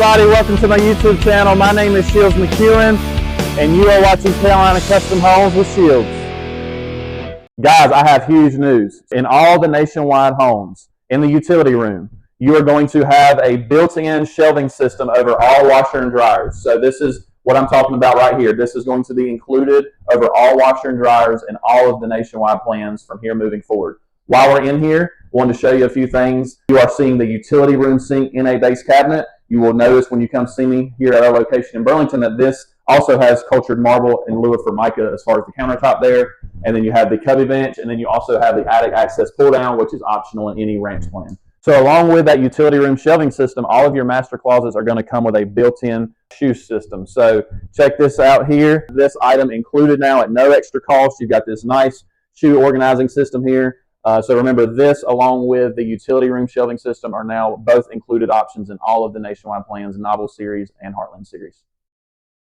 Everybody, welcome to my YouTube channel. My name is Shields McEwen, and you are watching Carolina Custom Homes with Shields. Guys, I have huge news. In all the nationwide homes, in the utility room, you are going to have a built-in shelving system over all washer and dryers. So this is what I'm talking about right here. This is going to be included over all washer and dryers in all of the nationwide plans from here moving forward. While we're in here, I wanted to show you a few things. You are seeing the utility room sink in a base cabinet. You will notice when you come see me here at our location in Burlington that this also has cultured marble in lieu of formica as far as the countertop there. And then you have the cubby bench, and then you also have the attic access pull down, which is optional in any ranch plan. So along with that utility room shelving system, all of your master closets are going to come with a built-in shoe system. So check this out here. This item included now at no extra cost. You've got this nice shoe organizing system here. So remember, this along with the utility room shelving system are now both included options in all of the nationwide plans, Novel Series and Heartland Series.